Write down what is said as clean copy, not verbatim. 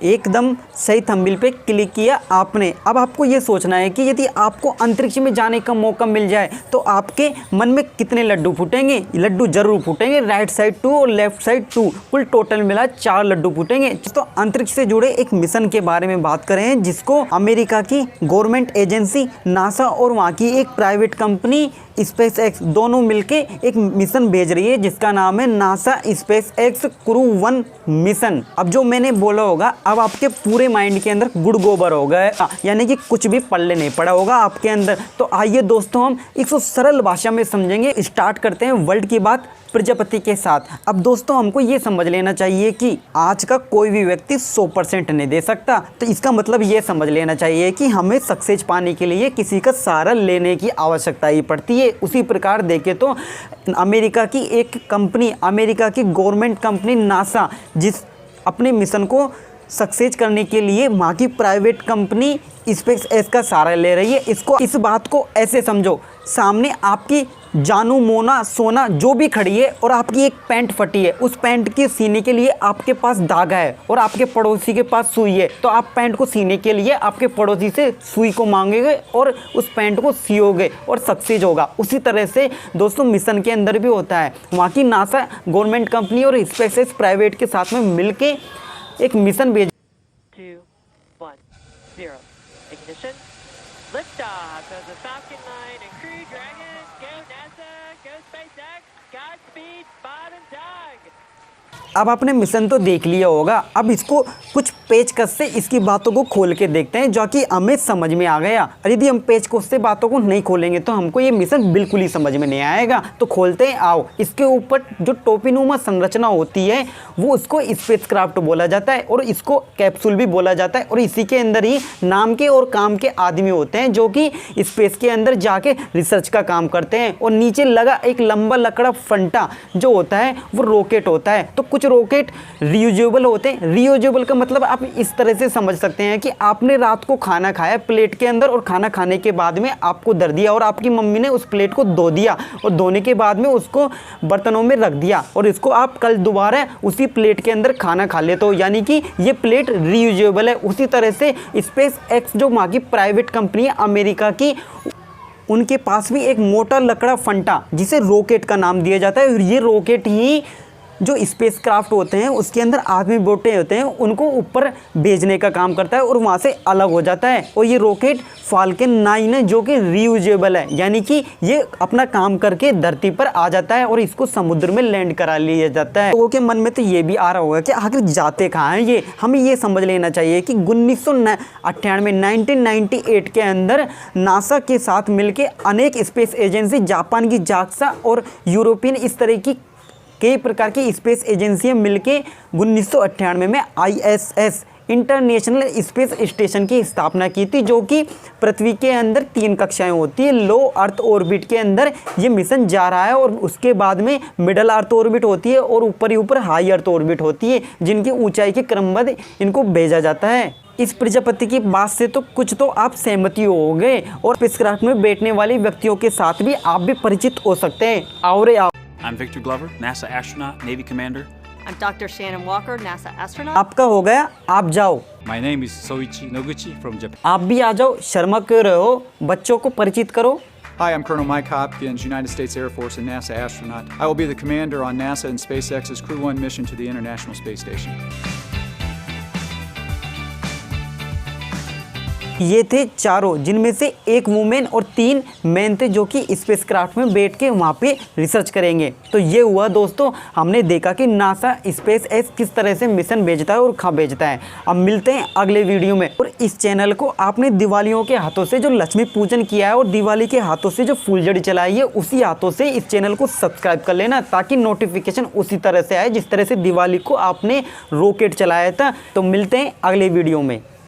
एकदम सही थंबनेल पे क्लिक किया आपने। अब आपको ये सोचना है कि यदि आपको अंतरिक्ष में जाने का मौका मिल जाए तो आपके मन में कितने लड्डू फूटेंगे। लड्डू जरूर फूटेंगे, राइट साइड 2 और लेफ्ट साइड 2, कुल टोटल मिला 4 लड्डू फूटेंगे। तो अंतरिक्ष से जुड़े एक मिशन के बारे में बात करें जिसको अमेरिका की गवर्नमेंट एजेंसी नासा और वहाँ की एक प्राइवेट कंपनी स्पेस एक्स दोनों मिलके एक मिशन भेज रही है जिसका नाम है NASA space x crew 1 mission. अब जो मैंने बोला होगा अब आपके पूरे माइंड के अंदर गुड़ गोबर हो गया, यानी कि कुछ भी पल्ले नहीं पड़ा होगा आपके अंदर। तो आइए दोस्तों हम इसको सरल भाषा में समझेंगे। स्टार्ट करते हैं वर्ल्ड की बात प्रजापति के साथ। अब दोस्तों हमको ये समझ लेना चाहिए कि आज का कोई भी व्यक्ति 100% नहीं दे सकता। तो इसका मतलब ये समझ लेना चाहिए कि हमें सक्सेस पाने के लिए किसी का सहारा लेने की आवश्यकता ही पड़ती है। उसी प्रकार देखें तो अमेरिका की एक कंपनी, अमेरिका की गवर्नमेंट कंपनी नासा, जिस अपने मिशन को सक्सेस करने के लिए वहाँ की प्राइवेट कंपनी स्पेस एक्स का सहारा ले रही है। इस बात को ऐसे समझो, सामने आपकी जानू मोना सोना जो भी खड़ी है और आपकी एक पैंट फटी है, उस पैंट के सीने के लिए आपके पास धागा है और आपके पड़ोसी के पास सुई है। तो आप पैंट को सीने के लिए आपके पड़ोसी से सुई को मांगेंगे और उस पैंट को सियोगे और सक्सेस होगा। उसी तरह से दोस्तों मिशन के अंदर भी होता है। वहाँ की नासा गवर्नमेंट कंपनी और स्पेस एक्स प्राइवेट के साथ में मिलके एक मिशन भेज 2, 1, 0. Ignition. Liftoff of the Falcon 9 and Crew Dragon. Go NASA. Go SpaceX. Godspeed, Bob and Doug. अब आपने मिशन तो देख लिया होगा। अब इसको कुछ पेचकस से इसकी बातों को खोल के देखते हैं जो कि हमें समझ में आ गया। और यदि हम पेचकस से बातों को नहीं खोलेंगे तो हमको ये मिशन बिल्कुल ही समझ में नहीं आएगा। तो खोलते हैं, आओ। इसके ऊपर जो टोपीनुमा संरचना होती है वो उसको स्पेसक्राफ्ट बोला जाता है और इसको कैप्सूल भी बोला जाता है। और इसी के अंदर ही नाम के और काम के आदमी होते हैं जो कि स्पेस के अंदर जाके रिसर्च का काम करते हैं। और नीचे लगा एक लंबा लकड़ा फंटा जो होता है वो रॉकेट होता है। तो कुछ रॉकेट रियूजेबल होते हैं। रियूजेबल का मतलब आप इस तरह से समझ सकते हैं कि आपने रात को खाना खाया प्लेट के अंदर और खाना खाने के बाद में आपको दर्द दिया और आपकी मम्मी ने उस प्लेट को धो दिया और धोने के बाद में उसको बर्तनों में रख दिया और इसको आप कल दोबारा उसी प्लेट के अंदर खाना खा लेते हो, यानी कि ये प्लेट रियूजेबल है। उसी तरह से स्पेस एक्स जो वहाँ की प्राइवेट कंपनी है अमेरिका की, उनके पास भी एक मोटा लकड़ा फंटा जिसे रॉकेट का नाम दिया जाता है। और ये रॉकेट ही जो स्पेसक्राफ्ट होते हैं उसके अंदर आदमी बोटे होते हैं उनको ऊपर भेजने का काम करता है और वहाँ से अलग हो जाता है। और ये रॉकेट फाल्कन 9 है जो कि रियूजेबल है, यानी कि ये अपना काम करके धरती पर आ जाता है और इसको समुद्र में लैंड करा लिया जाता है। लोगों के मन में तो ये भी आ रहा होगा कि आखिर जाते कहाँ हैं ये। हमें ये समझ लेना चाहिए कि 1998 के अंदर नासा के साथ मिलकर अनेक स्पेस एजेंसी, जापान की जाक्सा और यूरोपियन इस तरह की कई प्रकार की स्पेस एजेंसियां मिलके 1998 में ISS इंटरनेशनल स्पेस स्टेशन की स्थापना की थी, जो कि पृथ्वी के अंदर 3 कक्षाएं होती है। लो अर्थ ऑर्बिट के अंदर ये मिशन जा रहा है और उसके बाद में मिडल अर्थ ऑर्बिट होती है और ऊपर ही ऊपर हाई अर्थ ऑर्बिट होती है जिनकी ऊंचाई के क्रमबद्ध इनको भेजा जाता है। इस प्रजापति की बात से तो कुछ तो आप सहमति हो गए और स्पेसक्राफ्ट में बैठने वाले व्यक्तियों के साथ भी आप भी परिचित हो सकते हैं। आओ रे आओ। I'm Victor Glover, NASA astronaut, Navy commander. I'm Dr. Shannon Walker, NASA astronaut. आपका हो गया, आप जाओ। My name is Soichi Noguchi from Japan. आप भी आ जाओ, शर्मा क्यों रहे हो, बच्चों को परिचित करो। Hi, I'm Colonel Mike Hopkins, United States Air Force and NASA astronaut. I will be the commander on NASA and SpaceX's Crew 1 mission to the International Space Station. ये थे चारों, जिनमें से एक वुमेन और 3 मैन थे जो कि स्पेसक्राफ्ट में बैठ के वहाँ पे रिसर्च करेंगे। तो ये हुआ दोस्तों, हमने देखा कि नासा स्पेस एक्स किस तरह से मिशन भेजता है और कहाँ भेजता है। अब मिलते हैं अगले वीडियो में। और इस चैनल को आपने दिवालियों के हाथों से जो लक्ष्मी पूजन किया है और दिवाली के हाथों से जो फुलझड़ी चलाई है उसी हाथों से इस चैनल को सब्सक्राइब कर लेना, ताकि नोटिफिकेशन उसी तरह से आए जिस तरह से दिवाली को आपने रॉकेट चलाया था। तो मिलते हैं अगले वीडियो में।